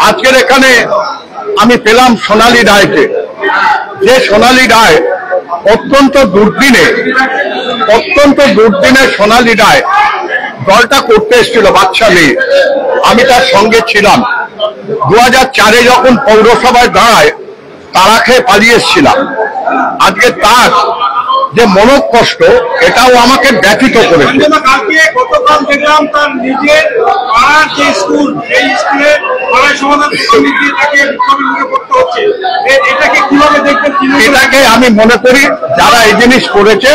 আজকের এখানে আমি পেলাম সোনালী রায়কে, যে সোনালী রায় অত্যন্ত দুর্দিনে সোনালী রায় দলটা করতে এসেছিল বাচ্চা মেয়ে, আমি তার সঙ্গে ছিলাম। 2004-এ যখন পৌরসভায় দাঁড়ায় তারা খেয়ে পালিয়ে এসেছিলাম। আজকে তার যে মনোকষ্ট, এটাও আমাকে ব্যথিত করেছে। গতকাল দেখলাম তার নিজের পাড়ার যে স্কুল, সেই স্কুলে সমাধান করতে হচ্ছে, এটাকে কিভাবে দেখবেন? এটাকে আমি মনে করি যারা এই জিনিস করেছে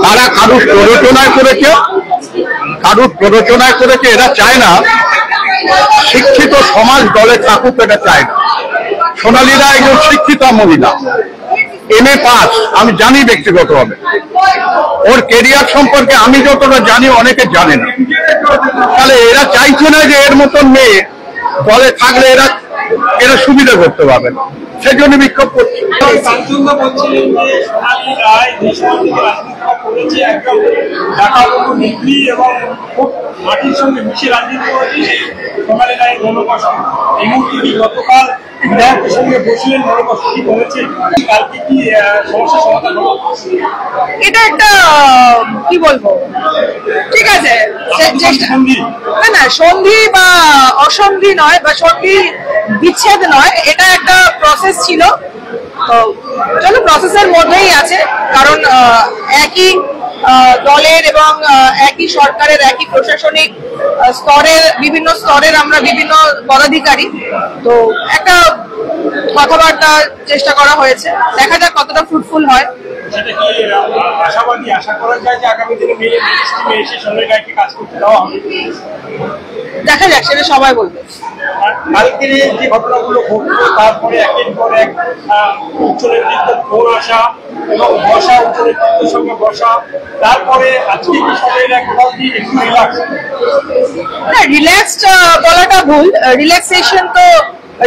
তারা কারুর প্ররোচনায় করেছে। এরা চায় না শিক্ষিত সমাজ দলে থাকুক, এটা চায় না। সোনালী রায় একজন শিক্ষিত মহিলা, MA পাস, আমি জানি ব্যক্তিগতভাবে। ওর কেরিয়ার সম্পর্কে আমি যতটা জানি অনেকে জানে না। তাহলে এরা চাইছে না যে এর মতন মেয়ে দলে থাকলে এরা সুবিধা করতে পারবে না, সেই জন্য বিক্ষোভ করছে। মাটির সঙ্গে মিশে রাজনীতি করেছে সোনালী রায়ের মনোকষ্ট। এই মুহূর্তে গতকাল বিধায়কের সঙ্গে বসলেন, মনোকষ্ট কি বলেছে, কালকে কি সমস্যার সমাধান হলো? এটা একটা কি বলবো, ঠিক আছে, না সন্ধি বা অসন্ধি নয়, বা সন্ধি বিচ্ছেদ নয়, এটা একটা প্রসেস ছিল। চলো প্রসেসের মধ্যেই আছে, কারণ একই দলের এবং একই সরকারের, একই প্রশাসনিক স্তরের, বিভিন্ন স্তরের আমরা বিভিন্ন পদাধিকারী, তো একটা কথাবার্তা চেষ্টা করা হয়েছে। দেখা যাক কতটা ফ্রুটফুল হয়। সেটা কি আশাবাদী, আশা করা যায় যে আগামী দিনে মেয়ে এসে সোনালী রায়কে কাজ করতে দেওয়া হবে? দেখা যাক, সেটা সবাই বলবে। কালকের যে ঘটনাগুলো ঘটলো, তারপরে একের পর এক উচ্চ নেতৃত্বের ফোন আসা এবং বসা, উচ্চ নেতৃত্বের সঙ্গে বসা, তারপরে আজকে কি সোনালী রায় কোথাও দিয়ে একটু রিল্যাক্স? না, রিল্যাক্সড বলাটা ভুল। রিল্যাক্সেশন তো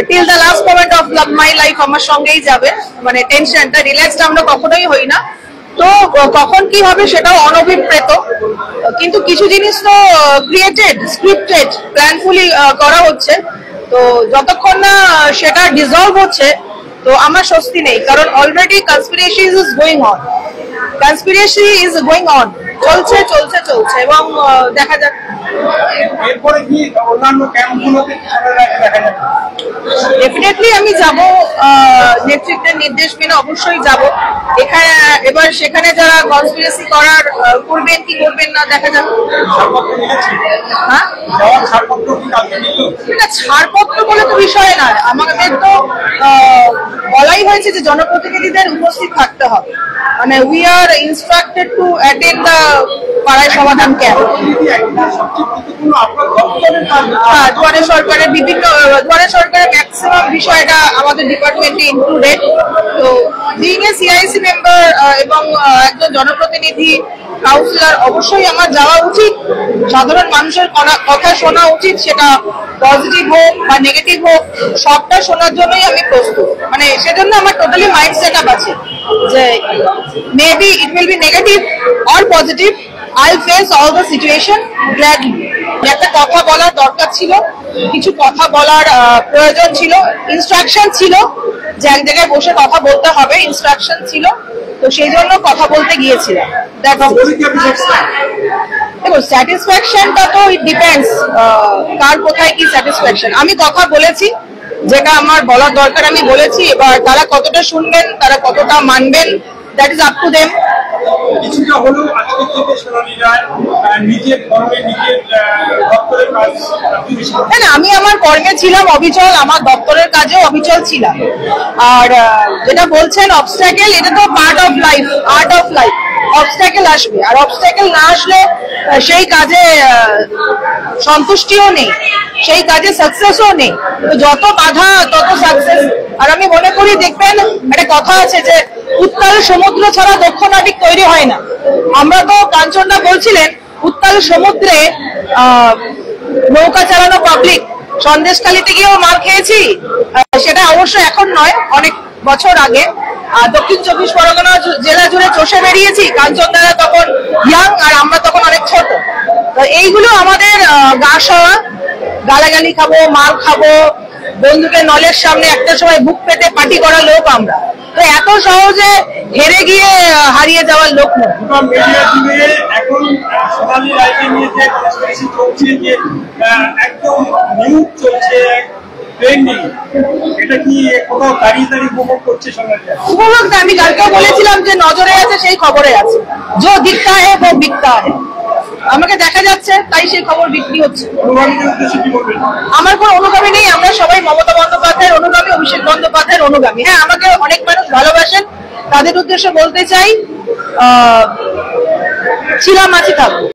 till the last moment of my life আমার সঙ্গেই যাবে। মানে টেনশনটা, রিল্যাক্সড আমরা কখনোই হই না। তো কখন কি হবে সেটাও অনভিপ্রেত, কিন্তু কিছু জিনিস তো ক্রিয়েটেড, স্ক্রিপ্টেড, প্ল্যানফুলি করা হচ্ছে। তো যতক্ষণ না সেটা ডিসলভ হচ্ছে, তো আমার স্বস্তি নেই, কারণ already conspiracy is going on, চলছে এবং দেখা যাক এরপরে কি অন্যান্য ক্যাম্পগুলোতে দেখা যাবে। ডেফিনেটলি আমি যাব, নেতৃত্বের নির্দেশ মেনে অবশ্যই যাব। এবার সেখানে যারা কনস্পিরেসি করার করবেন কি করবেন না, দেখা যাবে। হ্যাঁ, ছাড়পত্র বলে তো বিষয় নয়, আমাদের তো বলাই হয়েছে যে জনপ্রতিনিধিদের উপস্থিত থাকতে হবে। মানে we are instructed to attend the পাড়ায় সমাধান ক্যাম্প। দুয়ারে সরকারের ম্যাক্সিমাম বিষয়টা আমাদের ডিপার্টমেন্টে ইনক্লুডেড। তো বিইং এ সিআইসি মেম্বার এবং একজন জনপ্রতিনিধি, কাউন্সিলর, অবশ্যই আমার যাওয়া উচিত, সাধারণ মানুষের কথা শোনা উচিত, সেটা পজিটিভ হোক বা নেগেটিভ হোক, সবটা শোনার জন্যই আমি প্রস্তুত। মানে সেজন্য আমার টোটালি মাইন্ড সেট আপ আছে যে maybe it will be negative or positive, I'll face all the situation gladly. একটা কথা বলার দরকার ছিল, কিছু কথা বলার প্রয়োজন ছিল, ইনস্ট্রাকশন ছিল যে এক জায়গায় বসে কথা বলতে হবে, ইনস্ট্রাকশন ছিল, তো সেই জন্য কথা বলতে গিয়েছিলাম। দেখো, স্যাটিসফ্যাকশনটা তো ইট ডিপেন্ডস কার কোথায় কি স্যাটিসফ্যাকশন। আমি কথা বলেছি, যেটা আমার বলার দরকার আমি বলেছি। এবার তারা কতটা শুনবেন, তারা কতটা মানবেন, that is up to them. কিছুটা হলেও আজকে থেকে সোনালী রায় নিজের কর্মে, নিজের দপ্তরের কাজ। না, আমি আমার কর্মে ছিলাম অবিচল, আমার দপ্তরের কাজেও অবিচল ছিলাম। আর যেটা বলছেন অবস্ট্যাকেল, এটা তো part of life, art of life. Obstacle আসবে, আর অবস্ট্যাকেল না আসলে সেই কাজে সন্তুষ্টিও নেই, সেই কাজে সাকসেসও নেই। তো যত বাধা তত সাকসেস। আর আমি মনে করি, দেখবেন একটা কথা আছে যে উত্তাল সমুদ্র ছাড়া দক্ষিণ নাবিক তৈরি হয় না। আমরা তো কাঞ্চনদা বলছিলেন উত্তাল সমুদ্রে নৌকা চালানো পাবলিক, সন্দেশখালীতে গিয়েও মার খেয়েছি। সেটা অবশ্য এখন নয়, অনেক বছর আগে। দক্ষিণ 24 পরগনা জেলা জুড়ে চষে বেরিয়েছি, কাঞ্চনদারা তখন ইয়াং আর আমরা তখন অনেক ছোট। তো এইগুলো আমাদের গা সওয়া, গালাগালি খাবো, মার খাবো, বন্ধুকে নলের সামনে একটা সময় বুক পেতে পার্টি করা লোক আমরা, তো এত সহজে হেরে গিয়ে হারিয়ে যাওয়ার লোক না। মিডিয়া জুড়ে এখন সোনালী রায়কে নিয়ে যে কনস্পিরেসি চলছে, যে একদম নিউজ চলছে ট্রেন্ডিং, এটা কি কোথাও দাঁড়িয়ে উপভোগ করছে সোনালী রায়? উপভোগ না, আমি কালকেও বলেছিলাম যে নজরে আছে সেই খবরে আছে, যে দিকটা হে ও বিকতা হে, আমাকে দেখা যাচ্ছে তাই সেই খবর বিক্রি হচ্ছে। অনুগামীদের উদ্দেশ্যে কি বলবেন? আমার কোনো অনুগামী নেই, আমরা সবাই মমতা বন্দ্যোপাধ্যায়ের অনুগামী, অভিষেক বন্দ্যোপাধ্যায়ের অনুগামী। হ্যাঁ, আমাকে অনেক মানুষ ভালোবাসেন, তাদের উদ্দেশ্যে বলতে চাই ছিলাম আছি থাকবো।